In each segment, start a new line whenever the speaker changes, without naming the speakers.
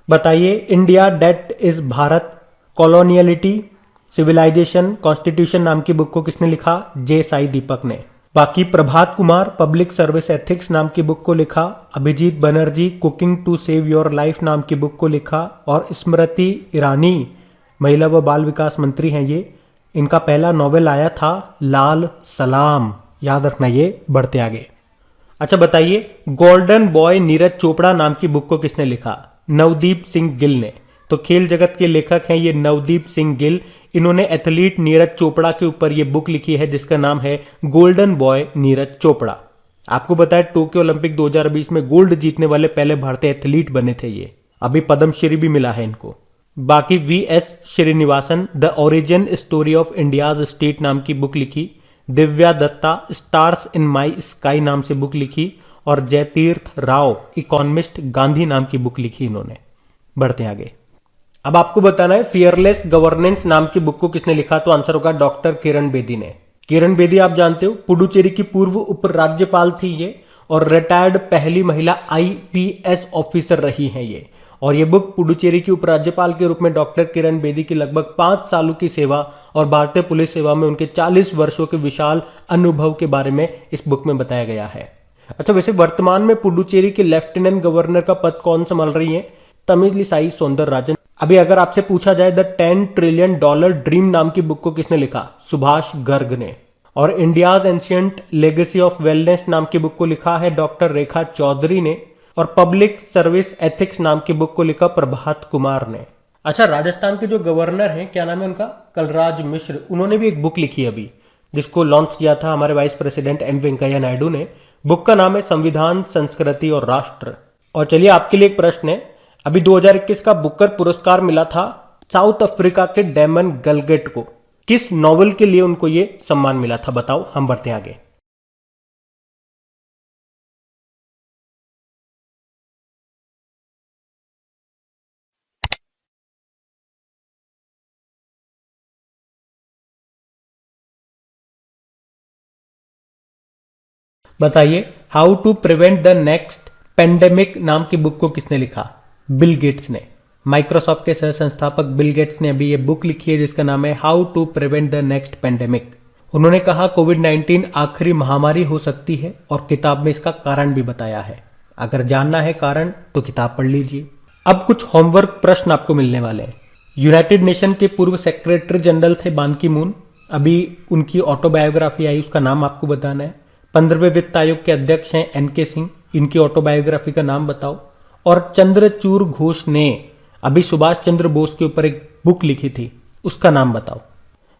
बताइए, India that is Bharat, coloniality, civilisation, constitution नाम की बुक को किसने लिखा? जे साई दीपक ने। बाकी Prabhat Kumar public service ethics नाम की बुक को लिखा, Abhijit Banerjee cooking to save your life नाम की बुक को लिखा, और स्मृति ईरानी महिला व बाल विकास मंत्री हैं ये, इनका पहला नॉवेल आया था लाल सलाम। याद रखना ये। बढ़ते आगे। अच्छा बताइए, गोल्डन बॉय नीरज चोपड़ा नाम की बुक को किसने लिखा? नवदीप सिंह गिल ने। तो खेल जगत के लेखक हैं ये नवदीप सिंह गिल। इन्होंने एथलीट नीरज चोपड़ा के ऊपर ये बुक लिखी है जिसका नाम है गोल्डन बॉय नीरज चोपड़ा। आपको बताया टोक्यो ओलंपिक 2020 में गोल्ड जीतने वाले पहले भारतीय एथलीट बने थे ये। अभी पद्मश्री भी मिला है इनको। बाकी V S Srinivasan the origin story of India's state नाम की बुक लिखी, Divya Dutta stars in my sky नाम से बुक लिखी, और जयतीर्थ राव इकोनॉमिस्ट गांधी नाम की बुक लिखी इन्होंने। बढ़ते आगे। अब आपको बताना है फियरलेस गवर्नेंस नाम की बुक को किसने लिखा? तो आंसर होगा डॉक्टर किरण बेदी ने। किरण बेदी आप जानते हो पुडुचेरी की पूर्व उपराज्यपाल थी ये, और रिटायर्ड पहली महिला आईपीएस ऑफिसर रही हैं ये। और ये बुक पुडुचेरी की उपराज्यपाल के रूप में डॉक्टर किरण बेदी की लगभग 5 सालों की सेवा और भारतीय पुलिस सेवा में उनके 40 वर्षों के विशाल अनुभव के बारे में इस बुक में बताया गया है। अच्छा, वैसे वर्तमान में पुडुचेरी के लेफ्टिनेंट गवर्नर का पद कौन संभाल रही है? तमिलिसाई सौंदरराजन। अभी अगर आपसे पूछा जाए द $10 ट्रिलियन ड्रीम नाम की बुक को किसने लिखा? सुभाष गर्ग ने। और India's ancient legacy of wellness नाम की बुक को लिखा है डॉक्टर रेखा चौधरी ने। और पब्लिक सर्विस एथिक्स नाम की बुक को लिखा प्रभात कुमार ने। अच्छा, राजस्थान के जो गवर्नर हैं, क्या नाम है उनका? कलराज मिश्र। उन्होंने भी एक बुक लिखी अभी जिसको लॉन्च किया था हमारे vice president M Venkaiah Naidu ने। बुक का नाम है संविधान, संस्कृति और राष्ट्र। और चलिए आपके लिए एक प्रश्न है, अभी 2021 का बुकर पुरस्कार मिला था साउथ अफ्रीका के डेमन गलगेट को। किस नॉवल के लिए उनको ये सम्मान मिला था? बताओ। हम बढ़ते हैं आगे। बताइए, how to prevent the next pandemic नाम की बुक को किसने लिखा? बिल गेट्स ने। माइक्रोसॉफ्ट के सह संस्थापक बिल गेट्स ने अभी ये बुक लिखी है जिसका नाम है how to prevent the next pandemic. उन्होंने कहा कोविड-19 आखिरी महामारी हो सकती है और किताब में इसका कारण भी बताया है। अगर जानना है कारण तो किताब पढ़ लीजिए। अब कुछ होमवर्क प्रश्न आपको मिलने वाले हैं। यूनाइटेड नेशन के पूर्व सेक्रेटरी जनरल थे बान की मून। अभी उनकी ऑटोबायोग्राफी आई, उसका नाम आपको बताना है। 15वें वित्त आयोग के अध्यक्ष हैं एनके सिंह, इनकी ऑटोबायोग्राफी का नाम बताओ। और चंद्रचूड़ घोष ने अभी सुभाष चंद्र बोस के ऊपर एक बुक लिखी थी, उसका नाम बताओ।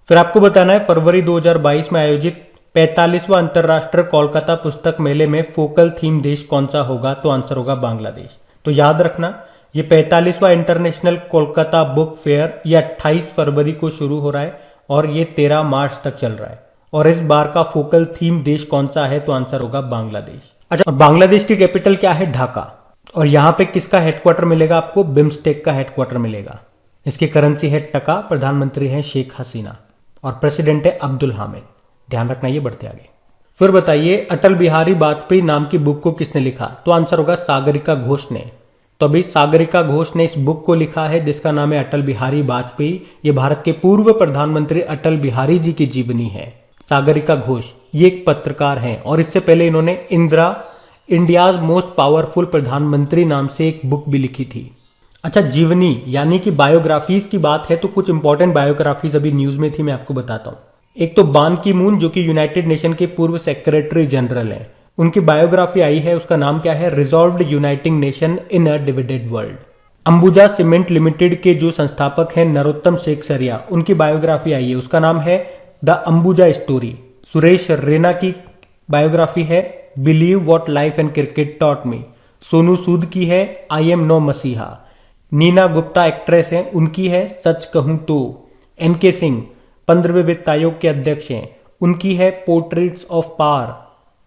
फिर आपको बताना है फरवरी 2022 में आयोजित 45वां अंतर्राष्ट्रीय कोलकाता पुस्तक मेले में फोकल थीम देश कौन सा होगा? तो आंसर होगा बांग्लादेश। तो याद रखना, ये 45वां इंटरनेशनल कोलकाता बुक फेयर ये 28 फरवरी को शुरू हो रहा है और ये 13 मार्च तक चल रहा है। और इस बार का फोकल थीम देश कौन सा है? तो आंसर होगा बांग्लादेश। अच्छा, और बांग्लादेश की कैपिटल क्या है? ढाका। और यहां पे किसका हेडक्वार्टर मिलेगा आपको? बिम्स्टेक का हेडक्वार्टर मिलेगा। इसकी करेंसी है टका, प्रधानमंत्री है शेख हसीना और प्रेसिडेंट है अब्दुल हामिद। ध्यान रखना। ये बढ़ते आगे। फिर बताइए, अटल बिहारी वाजपेयी नाम की बुक को किसने लिखा? तो आंसर होगा सागरिका घोष ने। तो अभी सागरिका घोष ने इस बुक को लिखा है जिसका नाम है अटल बिहारी वाजपेयी। ये भारत के पूर्व प्रधानमंत्री अटल बिहारी जी की जीवनी है। सागरिका घोष ये एक पत्रकार हैं और इससे पहले इन्होंने इंडियाज मोस्ट पावरफुल प्रधानमंत्री नाम से एक बुक भी लिखी थी। अच्छा, जीवनी यानी कि बायोग्राफीज की बात है तो कुछ इंपॉर्टेंट बायोग्राफीज अभी न्यूज में थी, मैं आपको बताता हूँ। एक तो बान की मून जो कि यूनाइटेड नेशन के पूर्व सेक्रेटरी जनरल हैं, उनकी बायोग्राफी आई है, उसका नाम क्या है? Resolved uniting nation in a divided world. Ambuja cement limited के जो संस्थापक हैं नरोत्तम शेखसरिया, उनकी बायोग्राफी आई है, उसका नाम है द अंबुजा स्टोरी। सुरेश रैना की बायोग्राफी है believe what life and cricket taught me. Sonu Sood की है आई एम नो मसीहा। नीना गुप्ता एक्ट्रेस हैं, उनकी है सच कहूं तो। एनके सिंह 15वें वित्त आयोग के अध्यक्ष हैं, उनकी है portraits of power.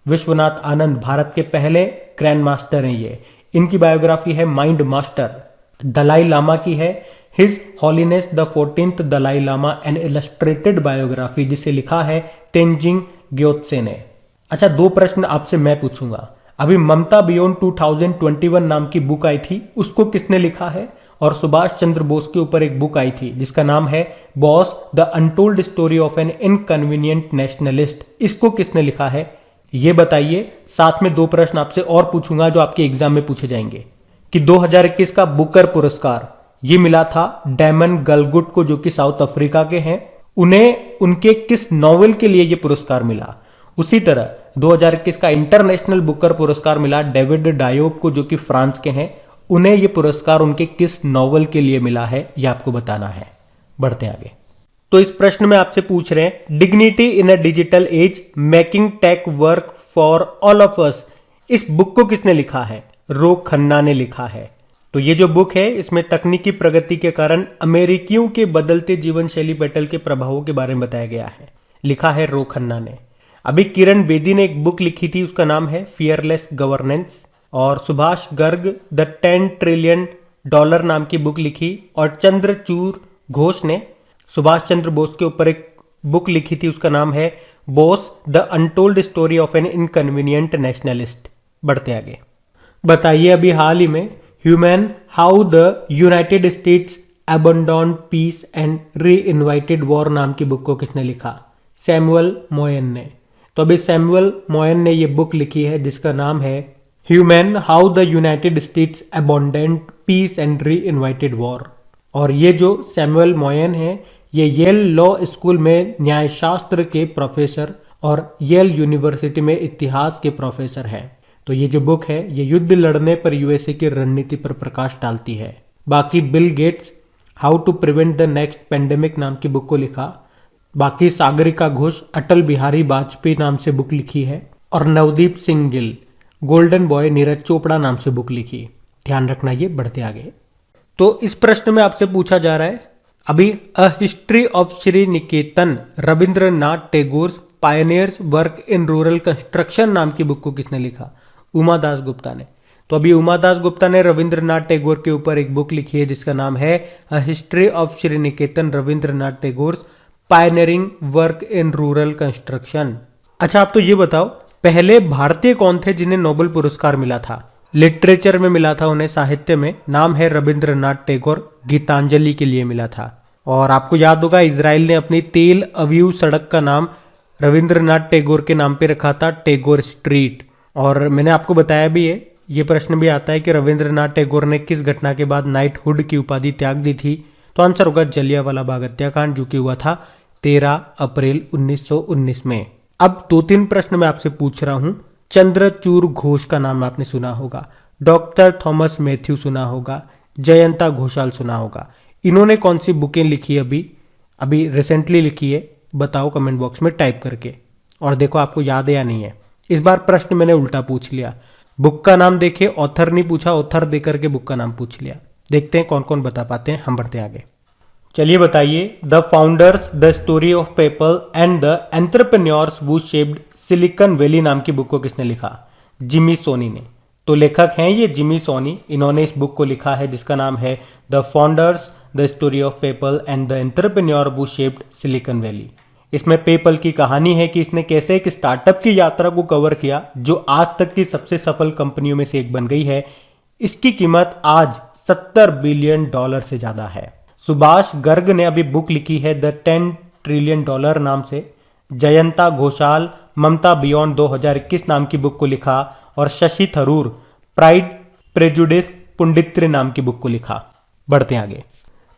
Vishwanath Anand Bharat के पहले ग्रैंड मास्टर हैं ये, इनकी बायोग्राफी है माइंड मास्टर। दलाई लामा की है his holiness the 14th Dalai Lama an illustrated biography, जिसे लिखा है तेंजिंग ग्योत्से ने। अच्छा, 2 प्रश्न आपसे मैं पूछूंगा। अभी ममता बियॉन्ड 2021 नाम की बुक आई थी, उसको किसने लिखा है? और सुभाष चंद्र बोस के ऊपर एक बुक आई थी जिसका नाम है Bose the untold story of an inconvenient nationalist. इसको किसने लिखा है ये बताइए। साथ में 2 प्रश्न आपसे और पूछूंगा जो आपके एग्जाम में पूछे जाएंगे कि 2021 का बुकर पुरस्कार ये मिला था डैमन गलगुट को, जो कि साउथ अफ्रीका के हैं। उन्हें उनके किस नॉवेल के लिए ये पुरस्कार मिला। उसी तरह 2021 का इंटरनेशनल बुकर पुरस्कार मिला डेविड डायोब को, जो कि फ्रांस के हैं। उन्हें ये पुरस्कार उनके किस नॉवेल के लिए मिला है ये आपको बताना है। बढ़ते आगे। तो इस प्रश्न में आपसे पूछ रहे हैं dignity in a digital age making tech work for all of us. इस बुक को किसने लिखा है? रो खन्ना ने लिखा है। तो ये जो बुक है इसमें तकनीकी प्रगति के कारण अमेरिकियों के बदलते जीवन शैली पैटर्न के प्रभावों के बारे में बताया गया है। लिखा है रो खन्ना ने। अभी किरण बेदी ने एक बुक लिखी थी, उसका नाम है फियरलेस गवर्नेंस। और Subhash Garg the 10 trillion dollar नाम की बुक लिखी। और चंद्रचूड़ घोष ने सुभाष चंद्र बोस के ऊपर एक बुक लिखी थी, उसका नाम है Bose the untold story of an inconvenient nationalist. बढ़ते आगे। बताइए अभी हाल ही में human how the United States abandoned peace and reinvited war नाम की बुक को किसने लिखा? सैमुअल मोयन ने। तो अभी सैमुअल मोयन ने ये बुक लिखी है जिसका नाम है human how the United States abandoned peace and reinvited war. और ये जो सैमुअल मोयन है ये येल लॉ स्कूल में न्यायशास्त्र के प्रोफेसर और येल यूनिवर्सिटी में इतिहास के प्रोफेसर हैं। तो ये जो बुक है ये युद्ध लड़ने पर यूएसए की रणनीति पर प्रकाश डालती है। बाकी Bill Gates how to prevent the next pandemic नाम की बुक को लिखा। बाकी सागरिका घोष अटल बिहारी वाजपेयी नाम से बुक लिखी है। और नवदीप सिंह गिल गोल्डन बॉय नीरज चोपड़ा नाम से बुक लिखी। ध्यान रखना ये। बढ़ते आगे। तो इस प्रश्न में आपसे पूछा जा रहा है अभी a history of Shri Niketan Rabindranath Tagore pioneers work in rural construction नाम की बुक को किसने लिखा? उमा दास गुप्ता ने। तो अभी उमा दास गुप्ता ने रविंद्रनाथ टैगोर के ऊपर एक बुक लिखी है जिसका नाम है a history of Shri Niketan Rabindranath Tagore pioneering work in rural construction. अच्छा आप तो ये बताओ पहले भारतीय कौन थे जिन्हें नोबेल पुरस्कार मिला था? लिटरेचर में मिला था उन्हें, साहित्य में। नाम है रविंद्रनाथ टैगोर। गीतांजलि के लिए मिला था। और आपको याद होगा इजराइल ने अपनी तेल अवीव सड़क का नाम रविंद्रनाथ टैगोर के नाम पे रखा था, टैगोर स्ट्रीट। और मैंने आपको बताया भी है, ये प्रश्न भी आता है कि रविंद्रनाथ टैगोर ने किस घटना के बाद नाइटहुड की उपाधि त्याग दी थी? तो आंसर होगा जलियांवाला बाग हत्याकांड, जो कि हुआ था 13 अप्रैल 1919 में। अब 2-3 प्रश्न मैं आपसे पूछ रहा हूं। चंद्रचूड़ घोष का नाम आपने सुना होगा, डॉक्टर थॉमस मैथ्यू सुना होगा, जयंता घोषाल सुना होगा। इन्होंने कौन सी बुकें लिखी अभी रिसेंटली लिखी है? बताओ कमेंट बॉक्स में टाइप करके। और देखो आपको याद है या नहीं है। इस बार प्रश्न मैंने उल्टा पूछ लिया। बुक का नाम देखे, ऑथर नहीं पूछा, ऑथर दे करके बुक का नाम पूछ लिया। देखते हैं कौन कौन बता पाते हैं। हम बढ़ते आगे। चलिए बताइए the founders the story of PayPal and the entrepreneurs who shaped silicon valley नाम की बुक को किसने लिखा? जिमी सोनी ने। तो लेखक हैं ये जिमी सोनी। इन्होंने इस बुक को लिखा है जिसका नाम है the founders the story of PayPal and the entrepreneur who shaped silicon valley. इसमें पेपल की कहानी है कि इसने कैसे एक स्टार्टअप की यात्रा को कवर किया जो आज तक की सबसे सफल कंपनियों में से एक बन गई है। इसकी कीमत आज $70 बिलियन से ज्यादा है। सुभाष गर्ग ने अभी बुक लिखी है द 10 ट्रिलियन डॉलर नाम से। जयंता घोषाल ममता बियॉन्ड 2021 नाम की बुक को लिखा। और शशि थरूर प्राइड प्रेजुडिस पुंडित्र नाम की बुक को लिखा। बढ़ते आगे।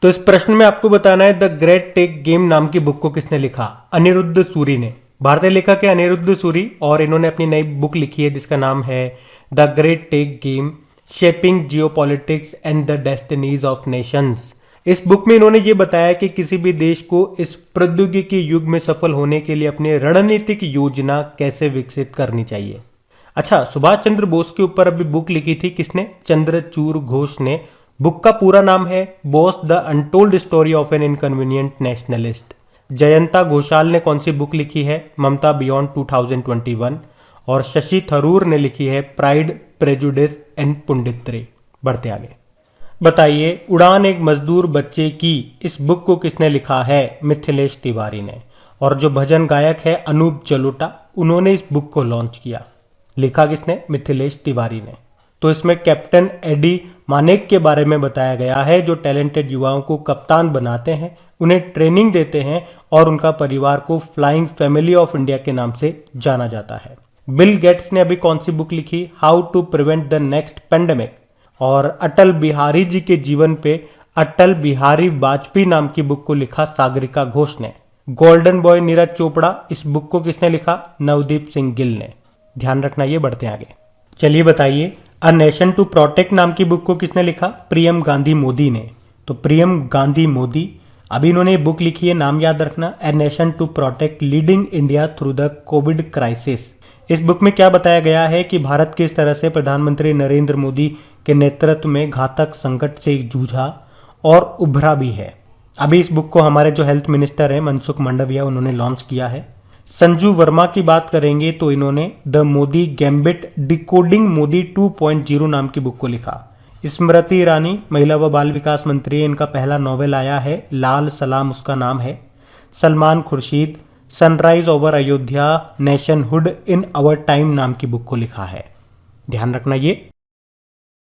तो इस प्रश्न में आपको बताना है द ग्रेट टेक गेम नाम की बुक को किसने लिखा? अनिरुद्ध सूरी ने। भारतीय लेखक है अनिरुद्ध सूरी और इन्होंने अपनी नई बुक लिखी है जिसका नाम है the great tech game shaping geopolitics and the destinies of nations. इस बुक में इन्होंने ये बताया कि किसी भी देश को इस प्रौद्योगिकी युग में सफल होने के लिए अपनी रणनीतिक योजना कैसे विकसित करनी चाहिए। अच्छा, सुभाष चंद्र बोस के ऊपर अभी बुक लिखी थी किसने? चंद्रचूड़ घोष ने। बुक का पूरा नाम है Bose the untold story of an inconvenient nationalist. Jayanta Ghoshal ने कौन सी बुक लिखी है? ममता बियॉन्ड 2021। और शशि थरूर ने लिखी है प्राइड प्रेजुडिस एंड पुंडित्री। बढ़ते आगे। बताइए उड़ान एक मजदूर बच्चे की इस बुक को किसने लिखा है? मिथिलेश तिवारी ने। और जो भजन गायक है अनूप जलोटा, उन्होंने इस बुक को लॉन्च किया। लिखा किसने? मिथिलेश तिवारी ने। तो इसमें कैप्टन एडी मानेक के बारे में बताया गया है, जो टैलेंटेड युवाओं को कप्तान बनाते हैं, उन्हें ट्रेनिंग देते हैं और उनका परिवार को फ्लाइंग फैमिली ऑफ इंडिया के नाम से जाना जाता है। बिल गेट्स ने अभी कौन सी बुक लिखी? How to prevent the next pandemic. और अटल बिहारी जी के जीवन पे अटल बिहारी वाजपेयी नाम की बुक को लिखा सागरिका घोष ने। गोल्डन बॉय नीरज चोपड़ा, इस बुक को किसने लिखा? नवदीप सिंह गिल ने। ध्यान रखना, ये बढ़ते हैं आगे। चलिए बताइए, अ नेशन टू प्रोटेक्ट नाम की बुक को किसने लिखा? प्रियम गांधी मोदी ने। तो प्रियम गांधी मोदी, अभी इन्होंने बुक लिखी है, नाम याद रखना, a nation to protect leading India through the COVID crisis. इस बुक में क्या बताया गया है कि भारत किस तरह से प्रधानमंत्री नरेंद्र मोदी के नेतृत्व में घातक संकट से जूझा और उभरा भी है। अभी इस बुक को हमारे जो हेल्थ मिनिस्टर हैं मनसुख मंडाविया, उन्होंने लॉन्च किया है। संजू वर्मा की बात करेंगे तो इन्होंने the Modi gambit decoding Modi 2.0 नाम की बुक को लिखा। स्मृति ईरानी, महिला व बाल विकास मंत्री, इनका पहला नॉवेल आया है, लाल सलाम उसका नाम है। Salman Khurshid, sunrise over Ayodhya nationhood in our time नाम की बुक को लिखा है। ध्यान रखना, ये